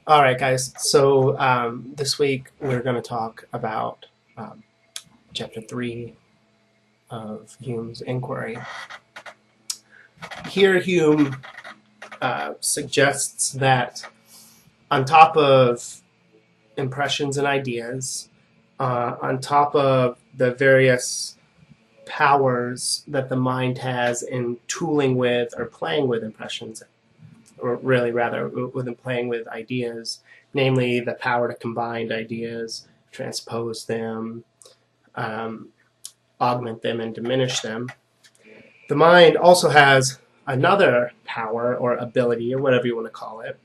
All right, guys. So this week we're going to talk about um, chapter 3 of Hume's Enquiry. Here, Hume suggests that on top of impressions and ideas, on top of the various powers that the mind has in tooling with or playing with impressions, or really rather within playing with ideas, namely the power to combine ideas, transpose them, um, augment them, and diminish them. The mind also has another power or ability, or whatever you want to call it,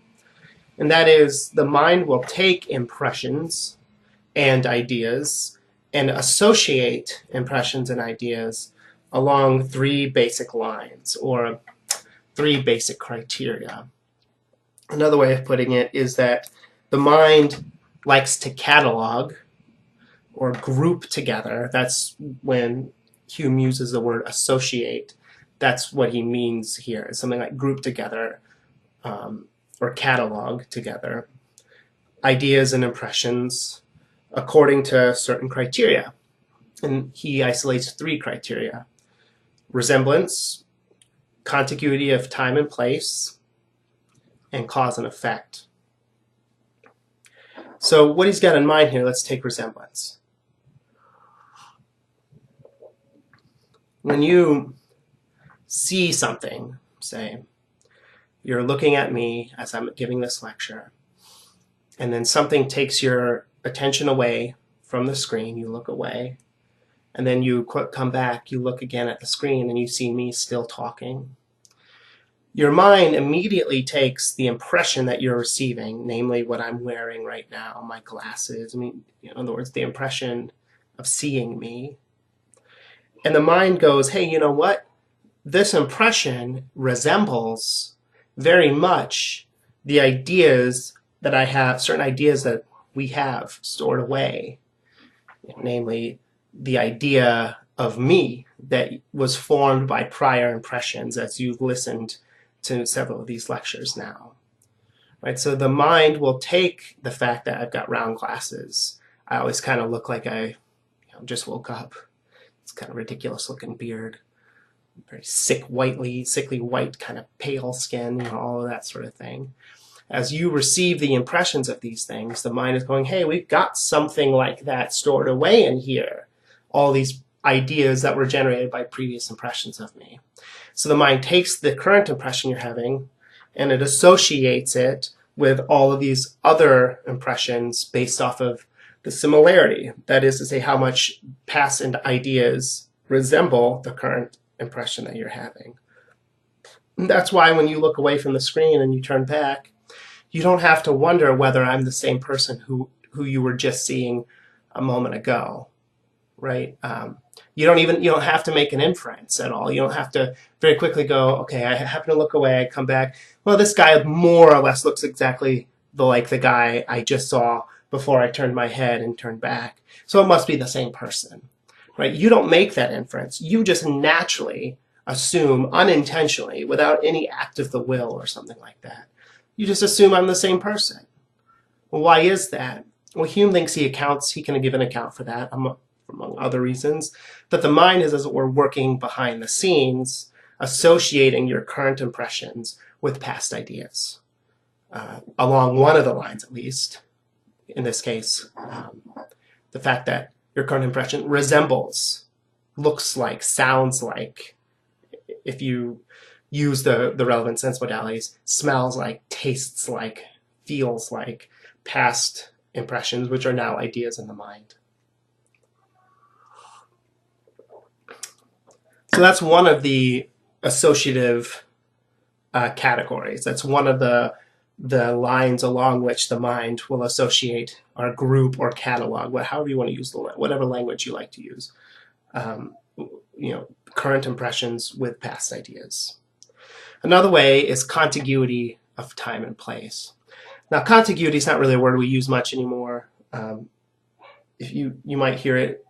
and that is the mind will take impressions and ideas and associate impressions and ideas along three basic lines or three basic criteria. Another way of putting it is that the mind likes to catalog or group together. That's when Hume uses the word associate. That's what he means here. It's something like group together or catalog together ideas and impressions according to certain criteria. And he isolates three criteria: resemblance, contiguity of time and place, and cause and effect. So what he's got in mind here, let's take resemblance. When you see something, say, you're looking at me as I'm giving this lecture, and then something takes your attention away from the screen, you look away, and then you come back, you look again at the screen, and you see me still talking. Your mind immediately takes the impression that you're receiving, namely what I'm wearing right now, my glasses. In other words, the impression of seeing me. And the mind goes, hey, you know what? This impression resembles very much the ideas that I have, certain ideas that we have stored away, namely the idea of me that was formed by prior impressions as you've listened to several of these lectures now. Right? So the mind will take the fact that I've got round glasses. I always kind of look like I just woke up. It's kind of ridiculous looking beard, very sickly white, kind of pale skin, all of that sort of thing. As you receive the impressions of these things, the mind is going, hey, we've got something like that stored away in here. All these ideas that were generated by previous impressions of me. So the mind takes the current impression you're having and it associates it with all of these other impressions based off of the similarity. That is to say, how much past ideas resemble the current impression that you're having. And that's why when you look away from the screen and you turn back, you don't have to wonder whether I'm the same person who you were just seeing a moment ago, right? You don't have to make an inference at all. You don't have to very quickly go, okay, I happen to look away, I come back. Well, this guy more or less looks exactly like the guy I just saw before I turned my head and turned back. So it must be the same person, right? You don't make that inference. You just naturally assume unintentionally, without any act of the will or something like that. You just assume I'm the same person. Well, why is that? Well, Hume thinks he can give an account for that, among other reasons, that the mind is, as it were, working behind the scenes, associating your current impressions with past ideas, along one of the lines at least. In this case, the fact that your current impression resembles, looks like, sounds like, if you use the relevant sense modalities, smells like, tastes like, feels like past impressions, which are now ideas in the mind. So that's one of the associative categories. That's one of the lines along which the mind will associate or group or catalog, however you want to use whatever language you like to use, current impressions with past ideas. Another way is contiguity of time and place. Now, contiguity is not really a word we use much anymore. If you might hear it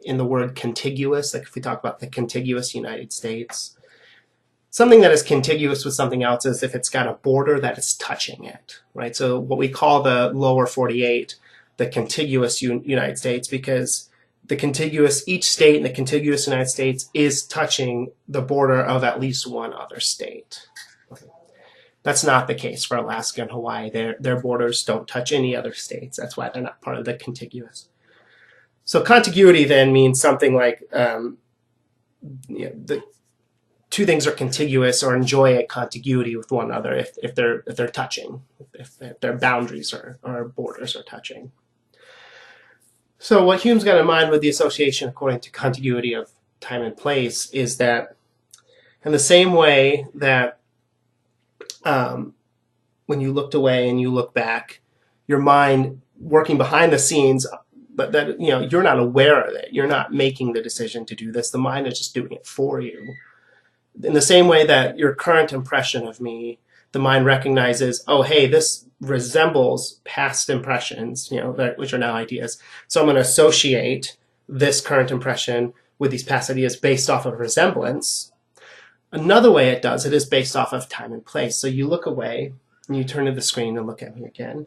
in the word contiguous, like if we talk about the contiguous United States. something that is contiguous with something else is if it's got a border that is touching it, right? So what we call the lower 48, the contiguous United States, because the contiguous, each state in the contiguous United States is touching the border of at least one other state. That's not the case for Alaska and Hawaii. Their borders don't touch any other states. That's why they're not part of the contiguous. So contiguity then means something like the two things are contiguous or enjoy a contiguity with one another if they're touching, if their boundaries or borders are touching. So what Hume's got in mind with the association according to contiguity of time and place is that in the same way that when you looked away and you look back, your mind working behind the scenes, but that you're not aware of it. You're not making the decision to do this. The mind is just doing it for you. In the same way that your current impression of me, the mind recognizes, oh, hey, this resembles past impressions, which are now ideas. So I'm going to associate this current impression with these past ideas based off of resemblance. Another way it does it is based off of time and place. So you look away and you turn to the screen and look at me again.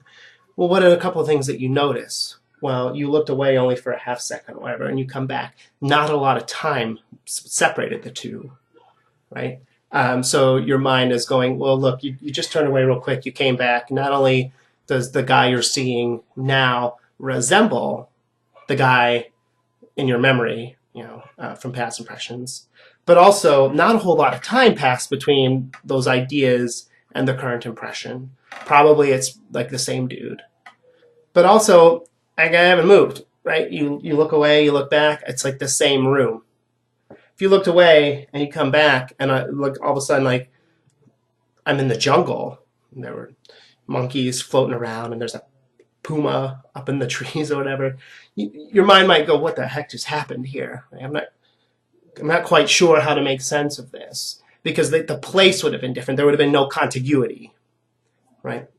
Well, what are a couple of things that you notice? Well, you looked away only for a half second or whatever, and you come back. Not a lot of time separated the two, right? So your mind is going, well, look, you just turned away real quick. You came back. Not only does the guy you're seeing now resemble the guy in your memory, from past impressions, but also not a whole lot of time passed between those ideas and the current impression. Probably it's like the same dude. But also, I haven't moved, right? You look away, you look back, it's like the same room. If you looked away and you come back and I look, all of a sudden, like I'm in the jungle. And there were monkeys floating around and there's a puma up in the trees or whatever. Your mind might go, what the heck just happened here? I'm not quite sure how to make sense of this because the place would have been different. There would have been no contiguity, right?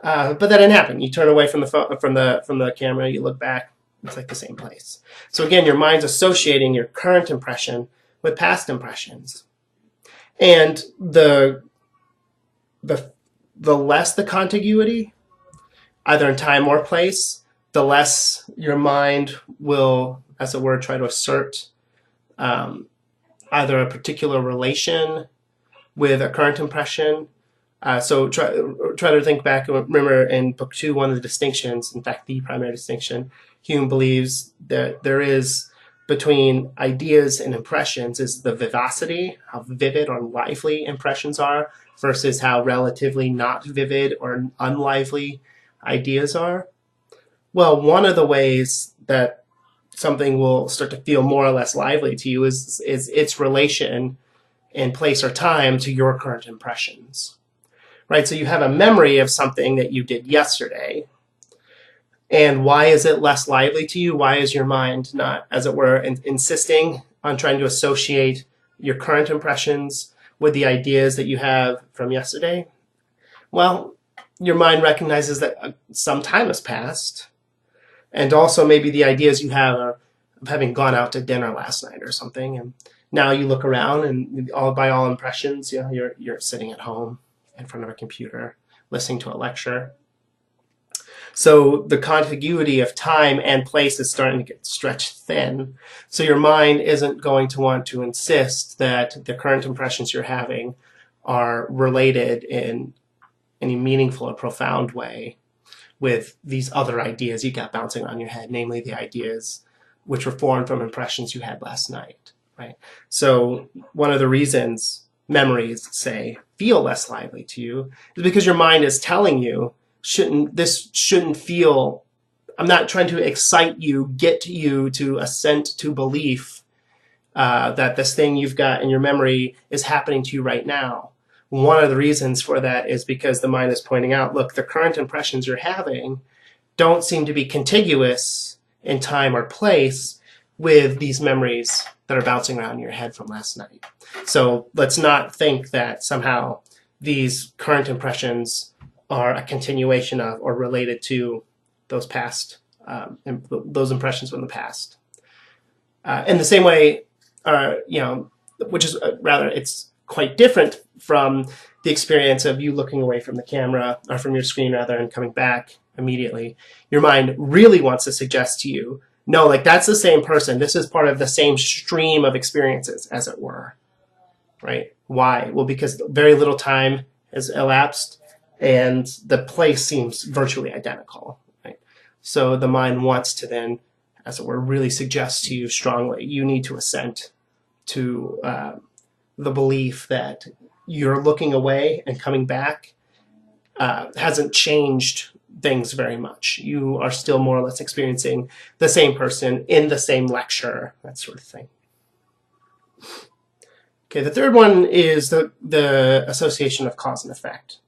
But that didn't happen. You turn away from the camera, you look back, it's like the same place. So again, your mind's associating your current impression with past impressions. And the less the contiguity, either in time or place, the less your mind will, as it were, try to assert either a particular relation with a current impression. So try to think back. Remember in book 2, one of the distinctions, in fact, the primary distinction, Hume believes that there is between ideas and impressions is the vivacity, how vivid or lively impressions are, versus how relatively not vivid or unlively ideas are. Well, one of the ways that something will start to feel more or less lively to you is its relation in place or time to your current impressions. Right, so you have a memory of something that you did yesterday, and why is it less lively to you? Why is your mind not, as it were, insisting on trying to associate your current impressions with the ideas that you have from yesterday? Well, your mind recognizes that some time has passed, and also maybe the ideas you have are of having gone out to dinner last night or something, and now you look around and by all impressions, you're sitting at home in front of a computer, listening to a lecture. So the contiguity of time and place is starting to get stretched thin. So your mind isn't going to want to insist that the current impressions you're having are related in any meaningful or profound way with these other ideas you got bouncing on your head, namely the ideas which were formed from impressions you had last night, right? So one of the reasons memories, say, feel less lively to you is because your mind is telling you, this shouldn't feel, I'm not trying to excite you, get you to assent to belief that this thing you've got in your memory is happening to you right now. One of the reasons for that is because the mind is pointing out, look, the current impressions you're having don't seem to be contiguous in time or place with these memories that are bouncing around in your head from last night. So let's not think that somehow these current impressions are a continuation of or related to those past, those impressions from the past. In the same way, which is rather, it's quite different from the experience of you looking away from the camera, or from your screen rather, and coming back immediately. Your mind really wants to suggest to you, no, like that's the same person. This is part of the same stream of experiences, as it were, right? Why? Well, because very little time has elapsed and the place seems virtually identical, right? So the mind wants to then, as it were, really suggest to you strongly, you need to assent to the belief that you're looking away and coming back hasn't changed things very much. You are still more or less experiencing the same person in the same lecture, that sort of thing. Okay, the third one is the association of cause and effect.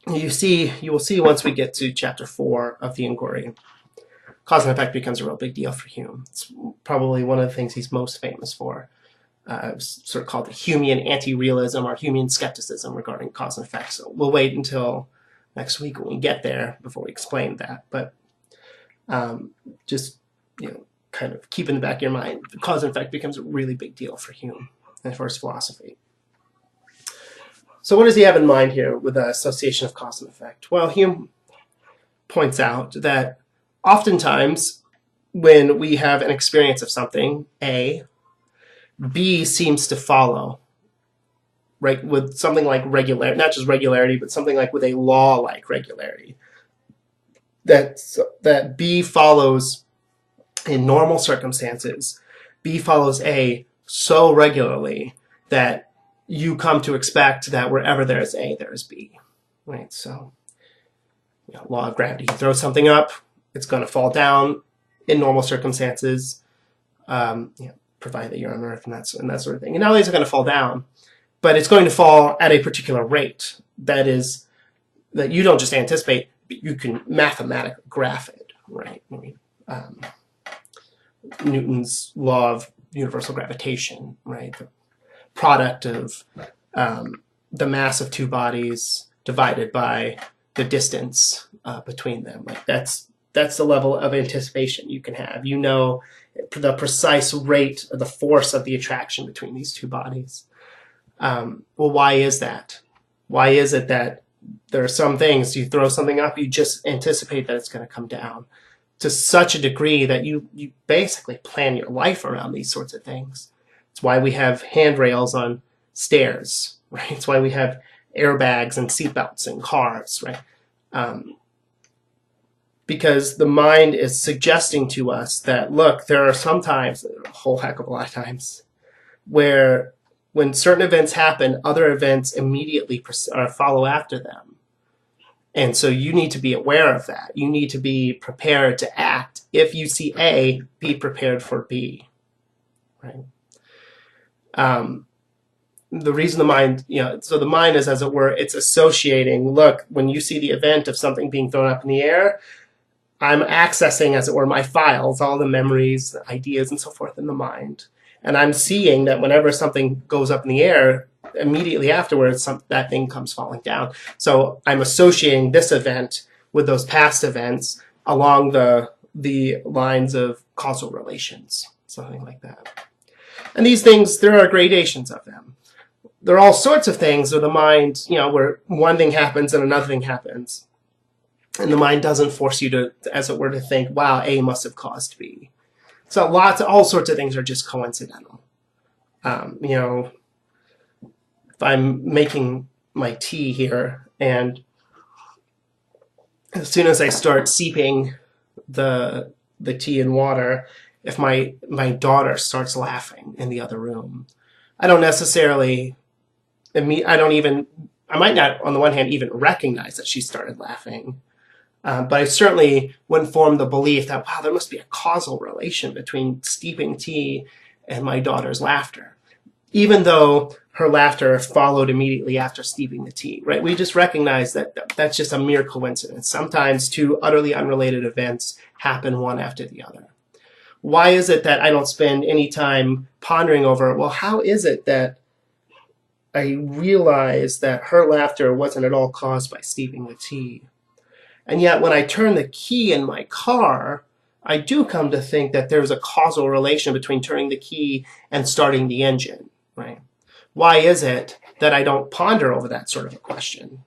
You will see once we get to chapter 4 of the Enquiry, cause and effect becomes a real big deal for Hume. It's probably one of the things he's most famous for. It's sort of called the Humean anti-realism or Humean skepticism regarding cause and effect. So we'll wait until next week when we get there before we explain that. But just, kind of keep in the back of your mind, the cause and effect becomes a really big deal for Hume and for his philosophy. So what does he have in mind here with the association of cause and effect? Well, Hume points out that oftentimes when we have an experience of something, A, B seems to follow, right, with something like regularity, not just regularity, but something like with a law-like regularity. That B follows in normal circumstances, B follows A so regularly that you come to expect that wherever there is A, there is B, right? So, law of gravity, you throw something up, it's going to fall down in normal circumstances, provided that you're on Earth and that sort of thing. And not only is it going to fall down, but it's going to fall at a particular rate that you don't just anticipate, but you can mathematically graph it, right? Newton's law of universal gravitation, right? The product of the mass of two bodies divided by the distance between them. Like that's the level of anticipation you can have. You know the precise rate of the force of the attraction between these two bodies. Well, why is that? Why is it that there are some things, you throw something up, you just anticipate that it's going to come down to such a degree that you basically plan your life around these sorts of things. It's why we have handrails on stairs, right? It's why we have airbags and seatbelts in cars, right? Because the mind is suggesting to us that, look, there are some times, a whole heck of a lot of times, where when certain events happen, other events immediately follow after them. And so you need to be aware of that. You need to be prepared to act. If you see A, be prepared for B, right? The reason the mind, so the mind is, as it were, it's associating, look, when you see the event of something being thrown up in the air, I'm accessing, as it were, my files, all the memories, the ideas, and so forth in the mind. And I'm seeing that whenever something goes up in the air, immediately afterwards, that thing comes falling down. So I'm associating this event with those past events along the lines of causal relations, something like that. And these things, there are gradations of them. There are all sorts of things where the mind, where one thing happens and another thing happens. And the mind doesn't force you to, as it were, to think, wow, A must have caused B. So all sorts of things are just coincidental. If I'm making my tea here, and as soon as I start seeping the tea in water, if my daughter starts laughing in the other room, I don't necessarily, I might not, on the one hand, even recognize that she started laughing. But I certainly wouldn't form the belief that, wow, there must be a causal relation between steeping tea and my daughter's laughter, even though her laughter followed immediately after steeping the tea, right? We just recognize that that's just a mere coincidence. Sometimes two utterly unrelated events happen one after the other. Why is it that I don't spend any time pondering over, well, how is it that I realize that her laughter wasn't at all caused by steeping the tea? And yet when I turn the key in my car, I do come to think that there's a causal relation between turning the key and starting the engine. right? Why is it that I don't ponder over that sort of a question,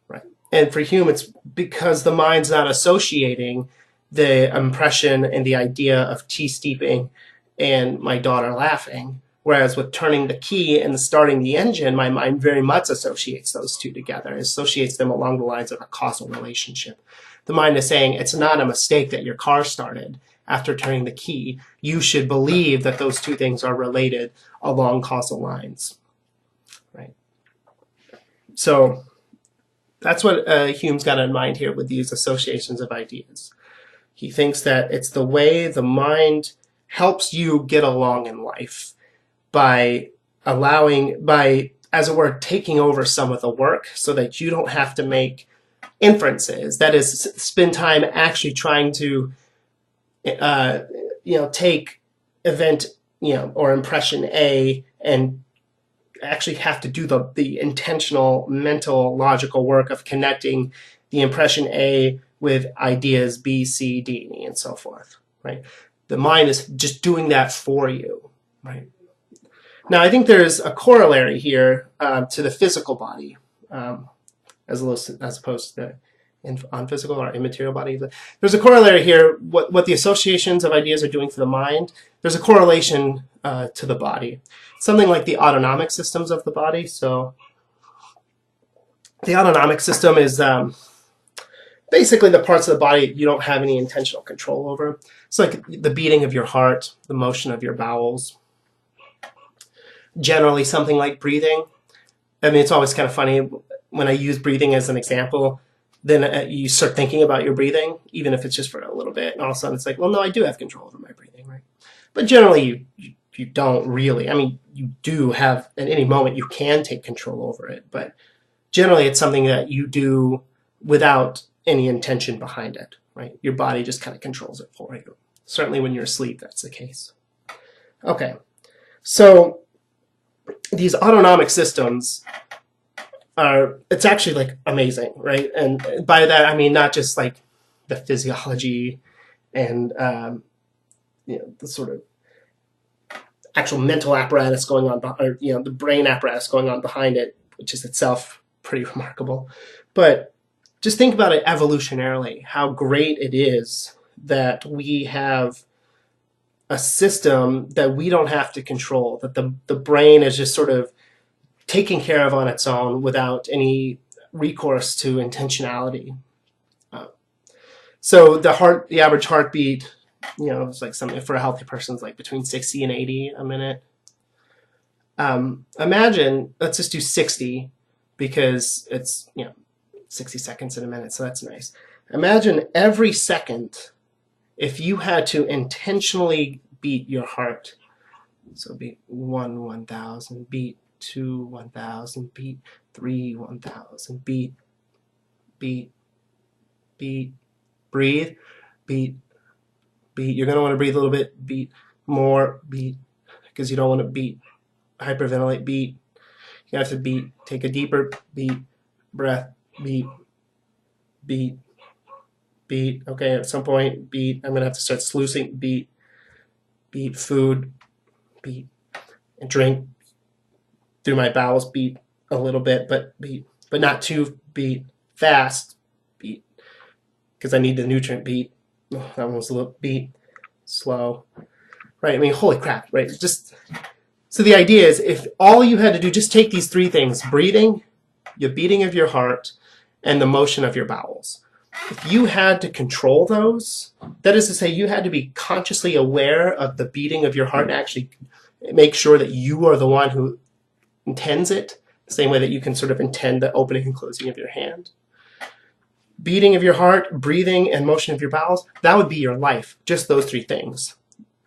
right? And for Hume, it's because the mind's not associating the impression and the idea of tea steeping and my daughter laughing. Whereas with turning the key and starting the engine, my mind very much associates those two together. It associates them along the lines of a causal relationship. The mind is saying it's not a mistake that your car started after turning the key. You should believe that those two things are related along causal lines, right? So that's what Hume's got in mind here with these associations of ideas. He thinks that it's the way the mind helps you get along in life by as it were, taking over some of the work so that you don't have to make inferences. That is, spend time actually trying to, take event, or impression A and actually have to do the intentional, mental, logical work of connecting the impression A with ideas B, C, D, E, and so forth, right? The mind is just doing that for you, right? Now, I think there's a corollary here to the physical body, as opposed to the unphysical or immaterial body. There's a corollary here, what the associations of ideas are doing for the mind. There's a correlation to the body. Something like the autonomic systems of the body. So the autonomic system is basically the parts of the body you don't have any intentional control over. It's like the beating of your heart, the motion of your bowels. Generally, something like breathing. I mean, it's always kind of funny when I use breathing as an example. Then you start thinking about your breathing, even if it's just for a little bit, and all of a sudden it's like, well, no, I do have control over my breathing, right? But generally, you don't really. I mean, you do have, at any moment, you can take control over it, but generally it's something that you do without any intention behind it, right? Your body just kind of controls it for you. Certainly when you're asleep, that's the case. Okay, so these autonomic systems it's actually like amazing, right? And by that, I mean, not just like the physiology and, the sort of actual mental apparatus going on, or, the brain apparatus going on behind it, which is itself pretty remarkable. But just think about it evolutionarily, how great it is that we have a system that we don't have to control, that the brain is just sort of taken care of on its own without any recourse to intentionality. So the average heartbeat, is like something for a healthy person is like between 60 and 80 a minute. Imagine, let's just do 60 because it's, 60 seconds in a minute, so that's nice. Imagine every second if you had to intentionally beat your heart. So beat 1, 1,000, beat 2, 1,000, beat 3, 1,000, beat, breathe, beat. You're going to want to breathe a little bit, beat more, beat, because you don't want to hyperventilate, beat. You have to beat, take a deeper beat, breath, beat. Okay, at some point, beat. I'm going to have to start sluicing, beat, food, beat, and drink. Through my bowels, beat a little bit, but not too fast, beat, because I need the nutrient, beat. Oh, that one was a little beat, slow, right? I mean, holy crap, right? Just so the idea is, if all you had to do, just take these three things: breathing, the beating of your heart, and the motion of your bowels. If you had to control those, that is to say, you had to be consciously aware of the beating of your heart and actually make sure that you are the one who intends it, the same way that you can sort of intend the opening and closing of your hand. Beating of your heart, breathing, and motion of your bowels, that would be your life, just those three things.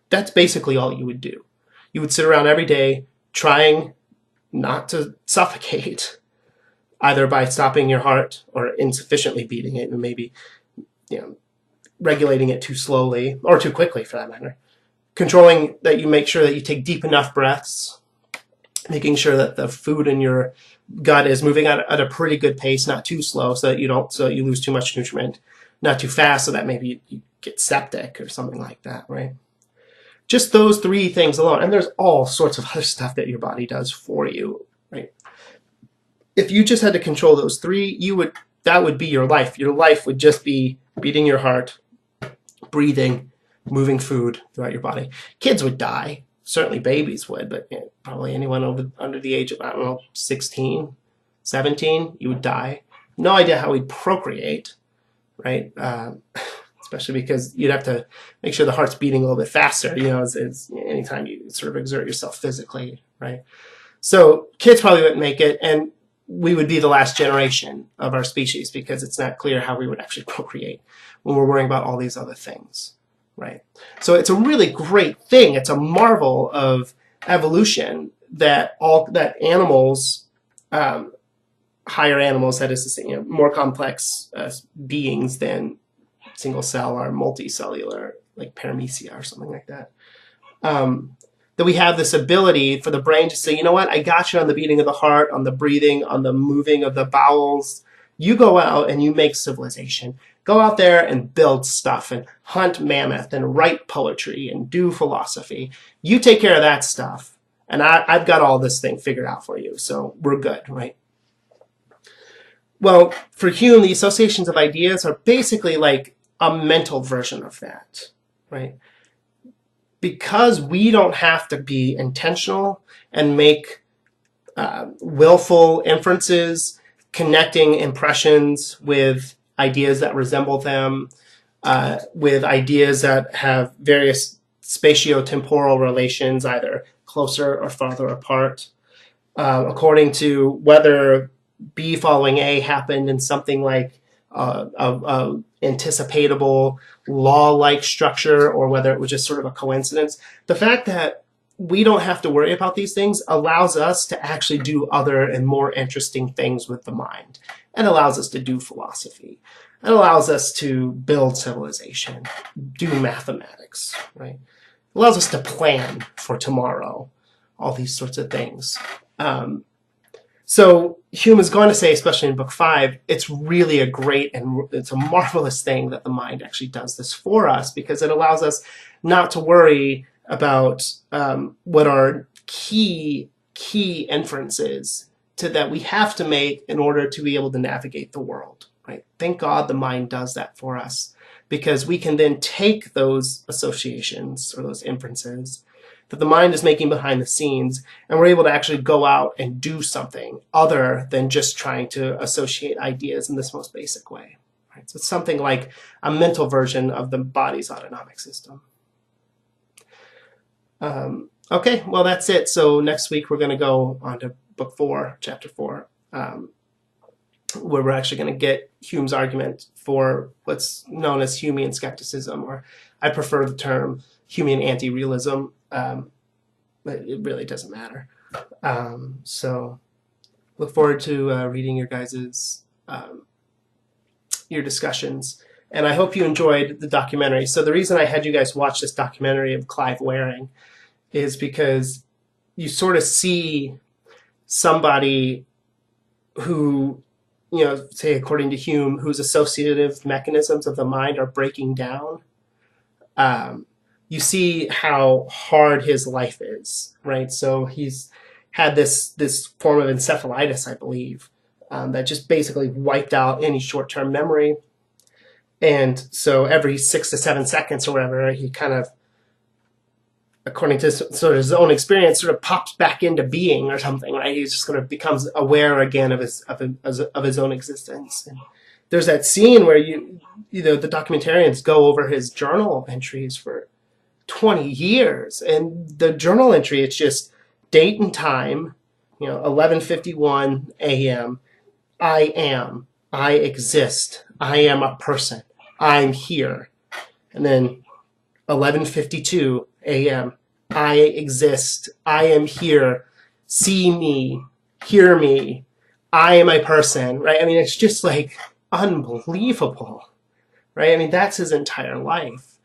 That's basically all you would do. You would sit around every day trying not to suffocate, either by stopping your heart or insufficiently beating it, and maybe regulating it too slowly, or too quickly for that matter. Controlling that you make sure that you take deep enough breaths, making sure that the food in your gut is moving at a pretty good pace, not too slow so that you lose too much nutrient, not too fast so that maybe you get septic or something like that, right? Just those three things alone. And there's all sorts of other stuff that your body does for you, right? If you just had to control those three, that would be your life. Your life would just be beating your heart, breathing, moving food throughout your body. Kids would die. Certainly babies would, but probably anyone under the age of, I don't know, 16, 17, you would die. No idea how we'd procreate, right? Especially because you'd have to make sure the heart's beating a little bit faster, as anytime you sort of exert yourself physically, right? So kids probably wouldn't make it, and we would be the last generation of our species because it's not clear how we would actually procreate when we're worrying about all these other things, right? So it's a really great thing. It's a marvel of evolution that animals, higher animals, that is to say, more complex beings than single cell or multicellular, like paramecia or something like that, that we have this ability for the brain to say, you know what, I got you on the beating of the heart, on the breathing, on the moving of the bowels. You go out and you make civilization. Go out there and build stuff and hunt mammoth and write poetry and do philosophy. You take care of that stuff, and I've got all this thing figured out for you, so we're good, right? Well, for Hume, the associations of ideas are basically like a mental version of that, right? Because we don't have to be intentional and make willful inferences, connecting impressions with ideas that resemble them, with ideas that have various spatiotemporal relations, either closer or farther apart, according to whether B following A happened in something like anticipatable law-like structure, or whether it was just sort of a coincidence. The fact that we don't have to worry about these things allows us to actually do other and more interesting things with the mind. It allows us to do philosophy. It allows us to build civilization, do mathematics, right? It allows us to plan for tomorrow, all these sorts of things. So Hume is going to say, especially in book 5, it's really a great and it's a marvelous thing that the mind actually does this for us, because it allows us not to worry about what are key inferences that we have to make in order to be able to navigate the world, right? Thank God the mind does that for us, because we can then take those associations or those inferences that the mind is making behind the scenes, and we're able to actually go out and do something other than just trying to associate ideas in this most basic way. Right? So it's something like a mental version of the body's autonomic system. Okay, well, that's it. So next week we're going to go on to book 4, chapter 4, where we're actually going to get Hume's argument for what's known as Humean skepticism, or I prefer the term Humean anti-realism. But it really doesn't matter. So look forward to reading your guys's your discussions, and I hope you enjoyed the documentary. So the reason I had you guys watch this documentary of Clive Waring is because you sort of see somebody who, say according to Hume, whose associative mechanisms of the mind are breaking down. You see how hard his life is, right? So he's had this form of encephalitis, I believe, that just basically wiped out any short-term memory. And so every 6 to 7 seconds or whatever, he kind of, according to sort of his own experience, sort of pops back into being or something, right? He just sort of becomes aware again of his own existence. And there's that scene where the documentarians go over his journal entries for 20 years, and the journal entry, it's just date and time, 11:51 a.m. I exist, I am a person, I'm here. And then 11:52 a.m. I exist, I am here, see me, hear me, I am a person, right? I mean, it's just like unbelievable, right? I mean, that's his entire life.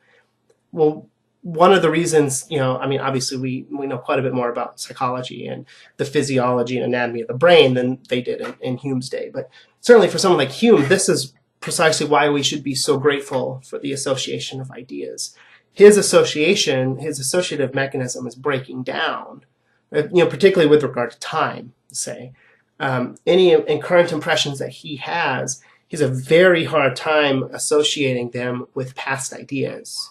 Well, one of the reasons, obviously we know quite a bit more about psychology and the physiology and anatomy of the brain than they did in Hume's day. But certainly for someone like Hume, this is precisely why we should be so grateful for the association of ideas, his associative mechanism is breaking down, particularly with regard to time, say. Any current impressions that he has a very hard time associating them with past ideas,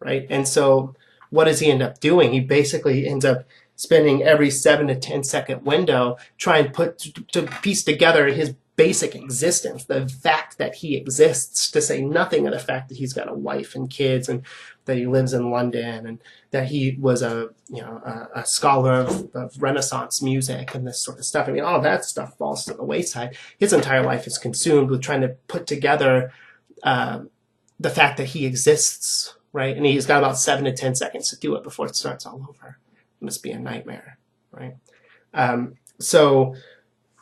right? And so what does he end up doing? He basically ends up spending every 7 to 10 second window trying to piece together his basic existence, the fact that he exists, to say nothing of the fact that he's got a wife and kids, and that he lives in London, and that he was a scholar of Renaissance music and this sort of stuff. I mean, all that stuff falls to the wayside. His entire life is consumed with trying to put together the fact that he exists, right? And he's got about 7 to 10 seconds to do it before it starts all over. It must be a nightmare, right? I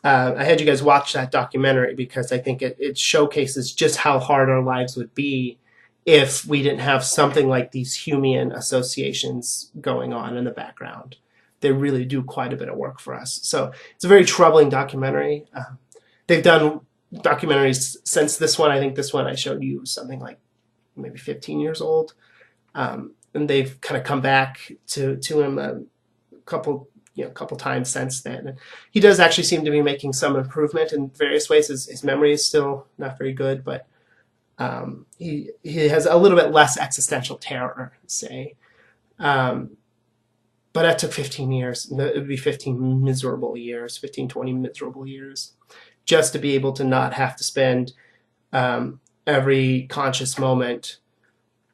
had you guys watch that documentary because I think it showcases just how hard our lives would be if we didn't have something like these Humean associations going on in the background. They really do quite a bit of work for us. So it's a very troubling documentary. They've done documentaries since this one. I think this one I showed you was something like maybe 15 years old. And they've kind of come back to him a couple times since then. And he does actually seem to be making some improvement in various ways. His memory is still not very good, but he has a little bit less existential terror, say. But that took 15 years. It would be 15 miserable years, 15, 20 miserable years, just to be able to not have to spend every conscious moment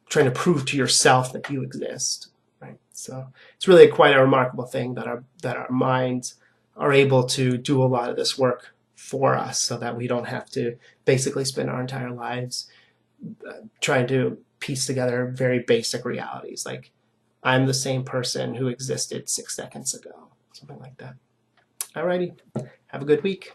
trying to prove to yourself that you exist. Right? So it's really quite a remarkable thing that our minds are able to do a lot of this work for us, so that we don't have to basically spend our entire lives trying to piece together very basic realities, like I'm the same person who existed 6 seconds ago, something like that. Alrighty, have a good week.